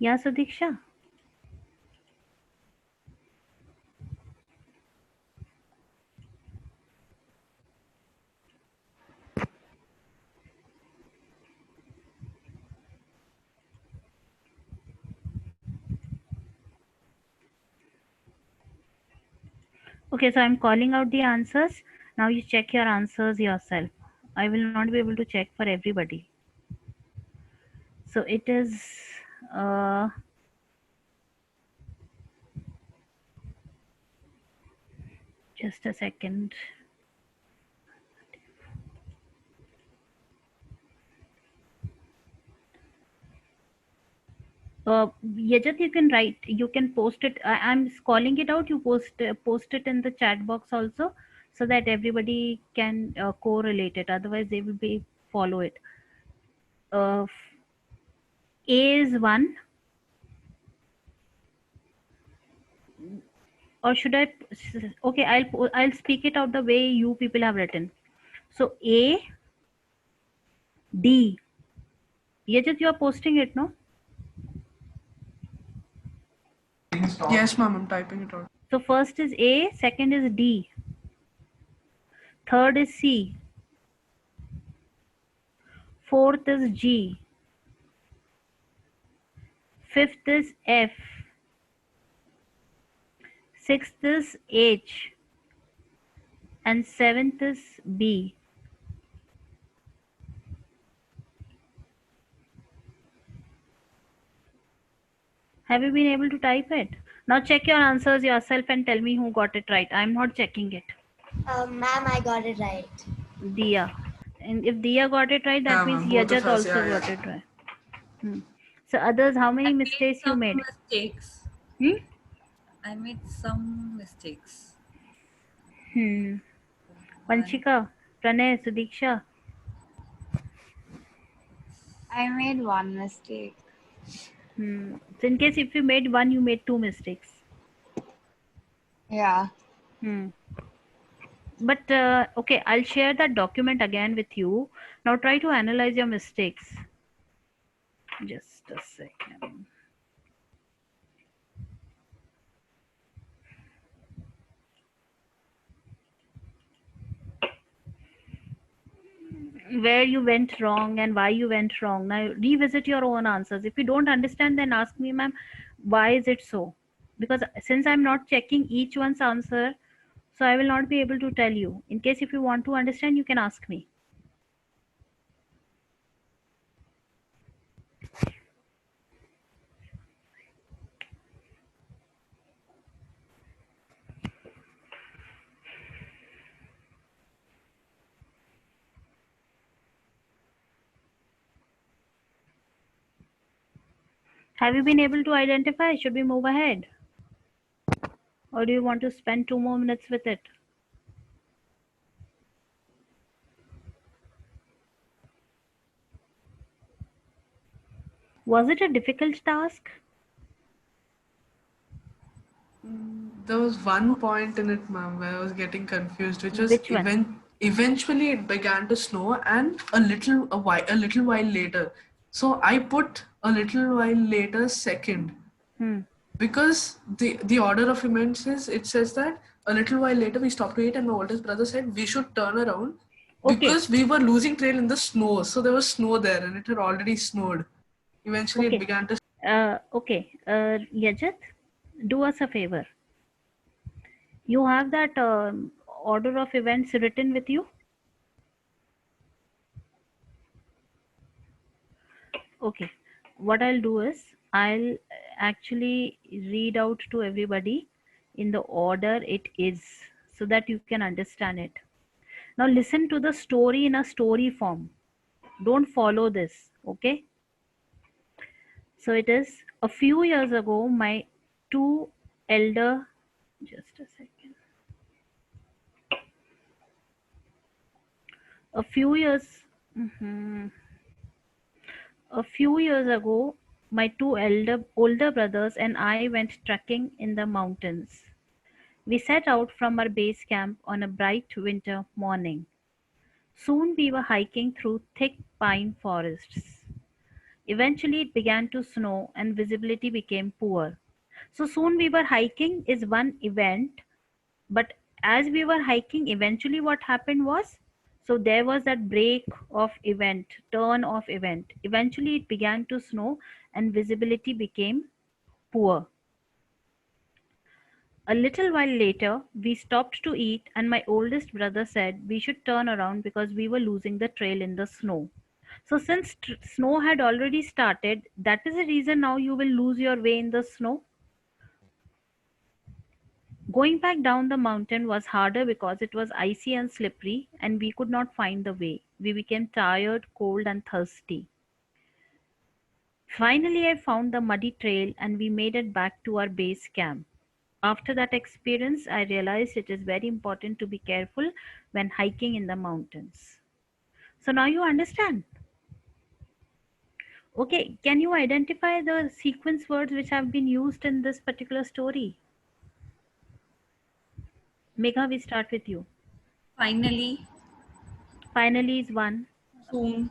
Yeah, Sadiksha. Okay, so I'm calling out the answers. Now you check your answers yourself. I will not be able to check for everybody. So it is uh, just a second. Yajat, you can write. You can post it. I'm calling it out. You post it in the chat box also, so that everybody can correlate it. Otherwise, they will be follow it. Uh, A is one, or should I? Okay, I'll speak it out the way you people have written. So A, D. Yajat, you are posting it, no? Yes, ma'am, I'm typing it out. So first is A, second is D, third is C, fourth is G, fifth is F, sixth is H, and seventh is B. Have you been able to type it? Now check your answers yourself and tell me who got it right. I'm not checking it. Ma'am, I got it right. Dia. And if Dia got it right, that Yeah, means ma'am, both of Yajat us. also Yeah, got yeah. it right. So others, how I many made mistakes you some made? mistakes. Hmm? I made some mistakes. Hmm. One. Panchika, Pranay, Sudiksha. I made one mistake. So in case if you made one, you made two mistakes. Yeah. But okay, I'll share that document again with you. Now try to analyze your mistakes. Just a second. Where you went wrong and why you went wrong. Now revisit your own answers. If you don't understand, then ask me, ma'am, why is it so? Because since I'm not checking each one's answer, so I will not be able to tell you. In case if you want to understand, you can ask me. Have you been able to identify? Should we move ahead? Or do you want to spend 2 more minutes with it? Was it a difficult task? There was one point in it, ma'am, where I was getting confused, which was Which one? eventually it began to snow, and a little while later. So I put a little while later second, because the order of events is, it says that a little while later we stopped to eat, and my oldest brother said we should turn around Okay. because we were losing trail in the snow. So there was snow there, and it had already snowed. Eventually, it Okay. began to. Okay. Yajat, do us a favor. You have that order of events written with you? Okay. What I'll do is I'll actually read out to everybody in the order it is so that you can understand it. Now listen to the story in a story form. Don't follow this. Okay. So it is a few years ago, my two elder, just a second. A few years, a few years ago, my two older brothers and I went trekking in the mountains. We set out from our base camp on a bright winter morning. Soon we were hiking through thick pine forests. Eventually, it began to snow and visibility became poor. So soon we were hiking is one event, but as we were hiking, eventually what happened was, so there was that break of event, turn of event. Eventually, it began to snow and visibility became poor. A little while later, we stopped to eat, and my oldest brother said we should turn around because we were losing the trail in the snow. So, since snow had already started, that is the reason now you will lose your way in the snow. Going back down the mountain was harder because it was icy and slippery, and we could not find the way. We became tired, cold, and thirsty. Finally, I found the muddy trail and we made it back to our base camp. After that experience, I realized it is very important to be careful when hiking in the mountains. So now you understand. Okay, can you identify the sequence words which have been used in this particular story? Megha, we start with you. Finally, Finally is one, soon,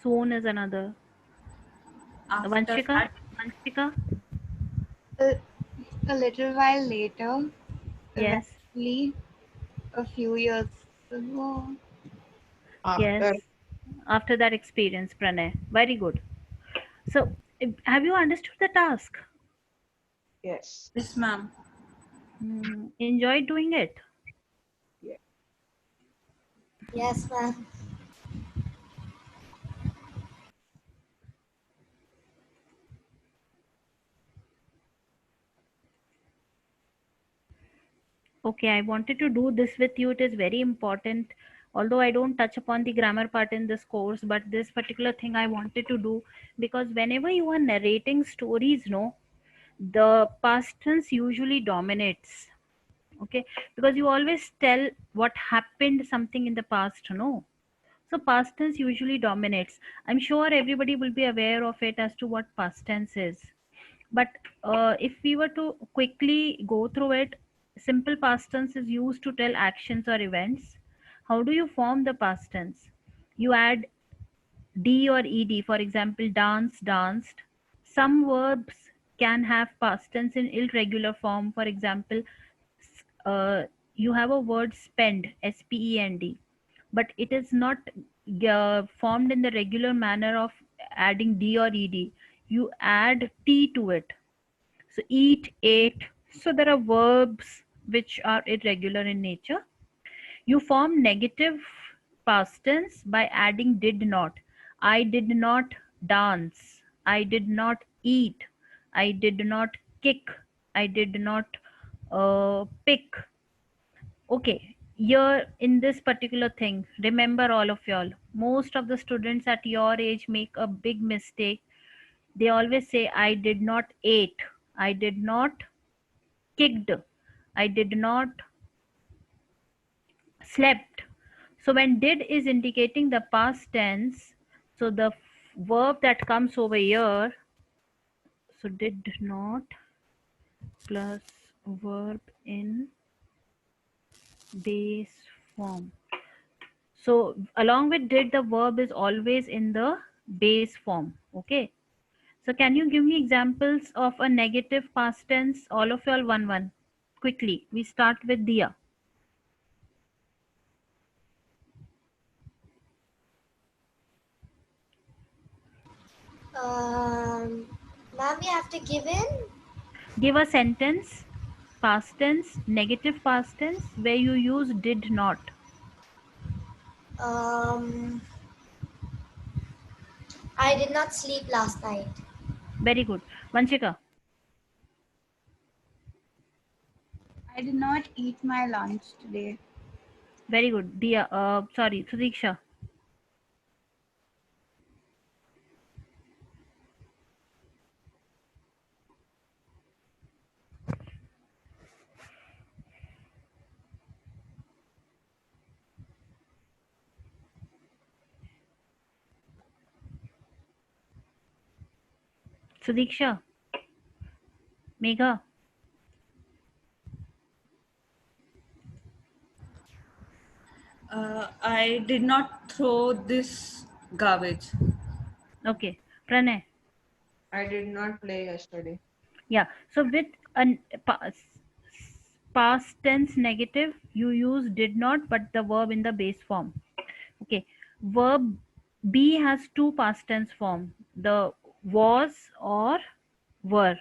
soon is another. after Vanshika, that, Vanshika, A, a little while later, yes, eventually, a few years ago. yes. After. After that experience, Pranay, very good. So, have you understood the task? Yes. yes, ma'am. Enjoyed doing it? Yeah. Yes, ma'am. Okay, I wanted to do this with you. It is very important. Although I don't touch upon the grammar part in this course, but this particular thing I wanted to do because whenever you are narrating stories, no, the past tense usually dominates. Okay, because you always tell what happened something in the past, no. So past tense usually dominates. I'm sure everybody will be aware of it as to what past tense is. But if we were to quickly go through it, simple past tense is used to tell actions or events. How do you form the past tense? You add D or ed. For example, dance, danced. Some verbs can have past tense in irregular form. For example, uh, you have a word spend, spend, but it is not formed in the regular manner of adding d or ed. You add t to it. So eat, ate. So there are verbs which are irregular in nature. You form negative past tense by adding did not. I did not dance. I did not eat. I did not kick. I did not pick. Okay, here in this particular thing, remember all of y'all, most of the students at your age make a big mistake. They always say, I did not ate. I did not kicked. I did not slept. So when did is indicating the past tense, so the verb that comes over here, so did not plus verb in base form. So along with did, the verb is always in the base form. Okay. So can you give me examples of a negative past tense? All of y'all one. Quickly. We start with Dia. Ma'am, you have to give in. Give a sentence, past tense, negative past tense, where you use did not. Um, I did not sleep last night. Very good. Vanshika. I did not eat my lunch today. Very good. Dia. Sorry, Sudiksha. Sudiksha. Megha. I did not throw this garbage. Okay. Pranay. I did not play yesterday. Yeah. So with past tense negative, you use did not, but the verb in the base form. Okay. Verb be has two past tense form, the was or were.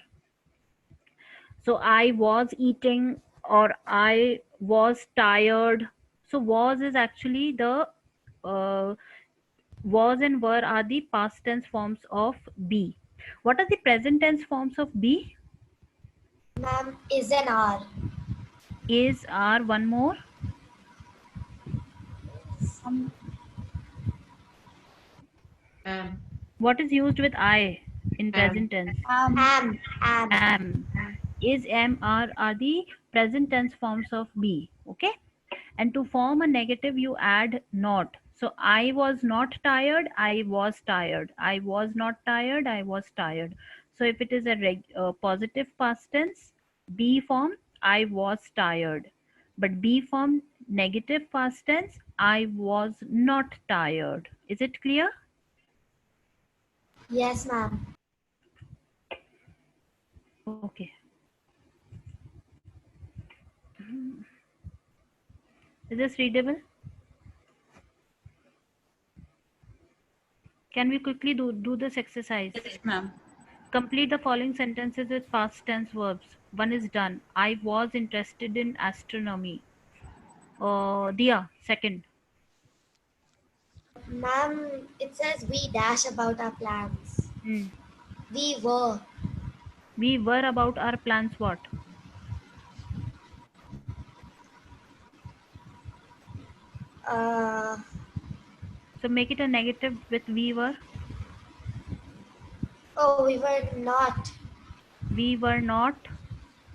So I was eating or I was tired. So was is actually the uh, was and were are the past tense forms of be. What are the present tense forms of be? Ma'am, is an R. Is, are, one more. Am. What is used with I in present tense? Am. Am. Is, am, are the present tense forms of be. Okay. And to form a negative, you add not. So I was not tired, I was tired. I was not tired, I was tired. So if it is a positive past tense, be form, I was tired. But be form, negative past tense, I was not tired. Is it clear? Yes, ma'am. Okay. Is this readable? Can we quickly do this exercise? Yes, ma'am. Complete the following sentences with past tense verbs. One is done. I was interested in astronomy. Dia, second. Ma'am, it says we dash about our plans. Hmm. We were. We were about our plans what? Uh, So make it a negative with we were. oh, we were not We were not.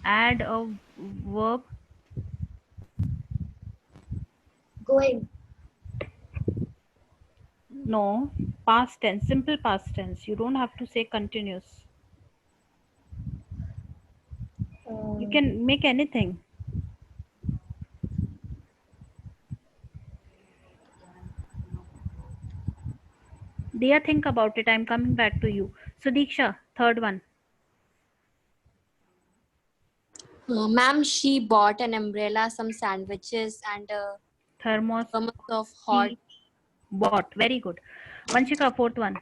Add a verb. going. No. Past tense. Simple past tense. You don't have to say continuous. You can make anything. Dia, think about it. I'm coming back to you. So Diksha, third one. Ma'am, she bought an umbrella, some sandwiches, and a Thermos. thermos of hot. Tea. Bought. Very good. Vanshika, fourth one.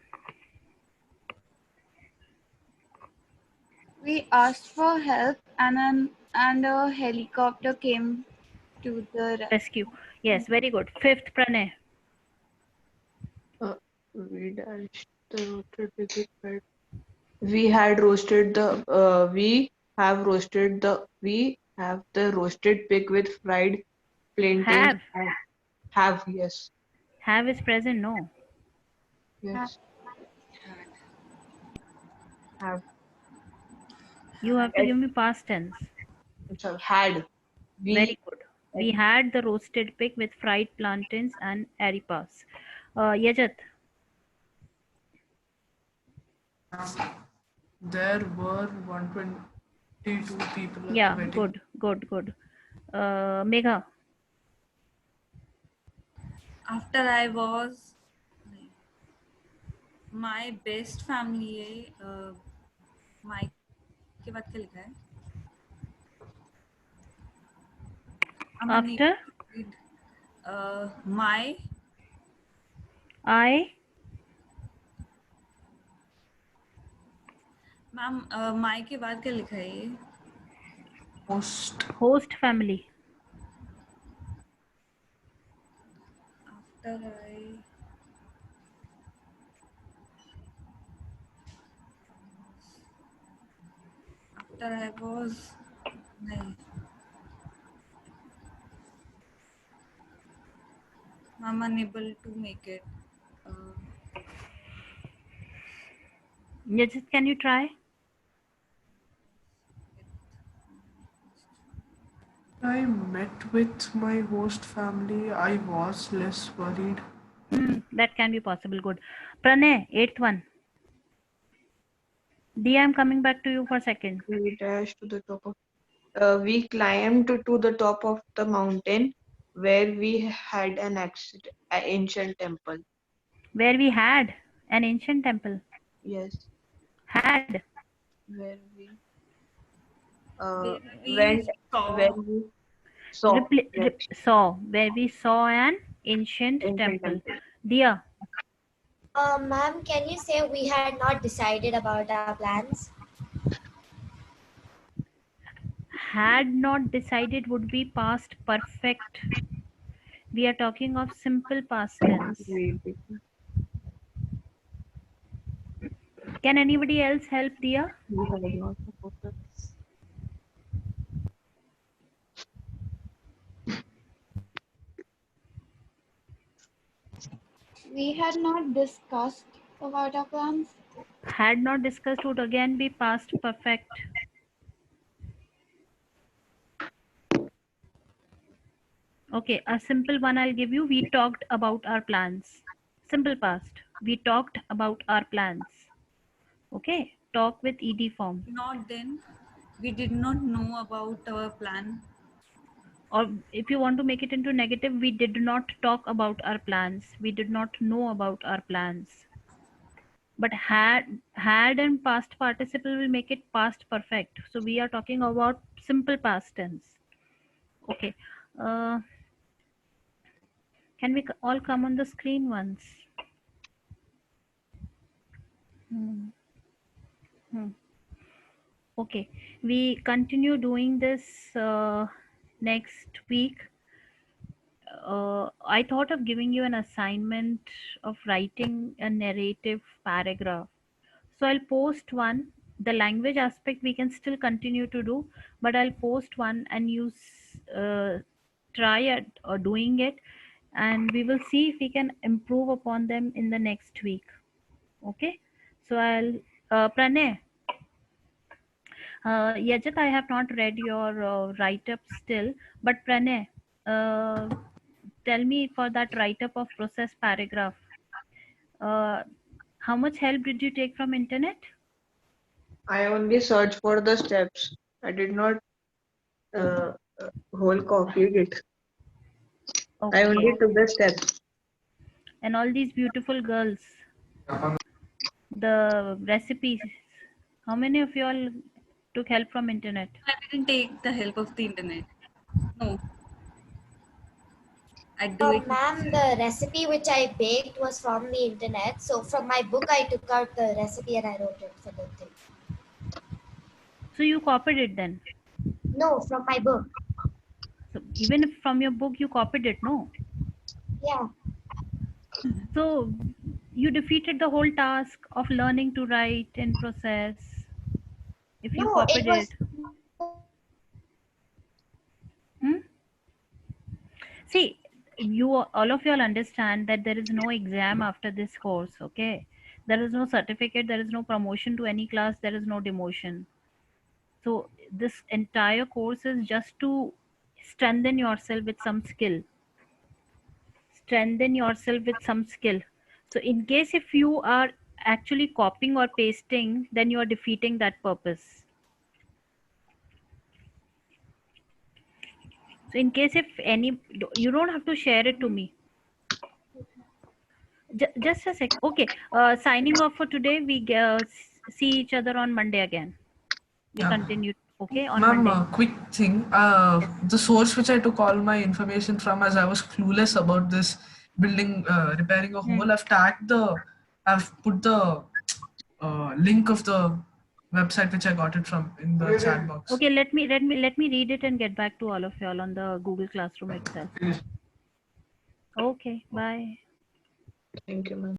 We asked for help, and a helicopter came to the Rescue. Yes, very good. Fifth, Pranay. We dashed the roasted pig with fried. We had roasted the. We have the roasted pig with fried plantains. Have. And have, yes. Have is present, no. Yes. Have. You have to give me past tense. So had. We. Very good. We had the roasted pig with fried plantains and arepas. Yajat, There were 122 people at yeah, the wedding. good. Megha, After I was my best family है my के बाद क्या लिखा है I'm unable after to read. My I, ma'am my के बाद क्या लिखा है ये host family. after I was नहीं I'm unable to make it. Yajat, can you try? I met with my host family. I was less worried. That can be possible. Good. Pranay, eighth one. Dia, I'm coming back to you for a second. We dashed to the top of. We climbed to the top of the mountain where we had an ancient temple. Where we had an ancient temple. Yes, Had. where we Where we went, saw where we saw. Yes, Saw. Where we saw an ancient ancient temple. temple. Dia. Ma'am, can you say we had not decided about our plans? Had not decided would be past perfect. We are talking of simple past tense. Wait. Can anybody else help, Dia? We had not supported. We had not discussed about our plans. Had not discussed would again be past perfect. Okay, a simple one I'll give you. We talked about our plans. Simple past. We talked about our plans. Okay, talk with ed form. not then. We did not know about our plan. Or if you want to make it into negative, we did not talk about our plans. We did not know about our plans. But had and past participle will make it past perfect. So we are talking about simple past tense. Okay. Can we all come on the screen once? Okay, we continue doing this next week. I thought of giving you an assignment of writing a narrative paragraph. So I'll post one. The language aspect we can still continue to do, but I'll post one and you try at doing it, and we will see if we can improve upon them in the next week. Okay, so I'll Pranay. Yajat, I have not read your write-up still, but Pranay, tell me for that write-up of process paragraph, how much help did you take from internet? I only searched for the steps. I did not uh, whole copied it. I only Okay. took the steps. And all these beautiful girls, the recipes, how many of you all took help from internet? I didn't take the help of the internet. No. I do it. Ma'am, the recipe which I baked was from the internet. So from my book, I took out the recipe and I wrote it for the thing. So you copied it then? No, from my book. So even if from your book you copied it, no? Yeah. So you defeated the whole task of learning to write in process if you No, copied it was. Hmm? See, you all of you all understand that there is no exam after this course, okay? There is no certificate, there is no promotion to any class, there is no demotion. So this entire course is just to strengthen yourself with some skill. Strengthen yourself with some skill. So in case if you are actually copying or pasting, then you are defeating that purpose. So in case if any, you don't have to share it to me. Just a sec. Okay. Signing off for today. We see each other on Monday again. We continue. Okay, on Ma'am, Monday. quick thing. The source which I took all my information from, as I was clueless about this building, repairing a hole, I've put the link of the website which I got it from in the chat box. Okay, let me read it and get back to all of y'all on the Google Classroom itself. Okay, bye. Thank you, ma'am.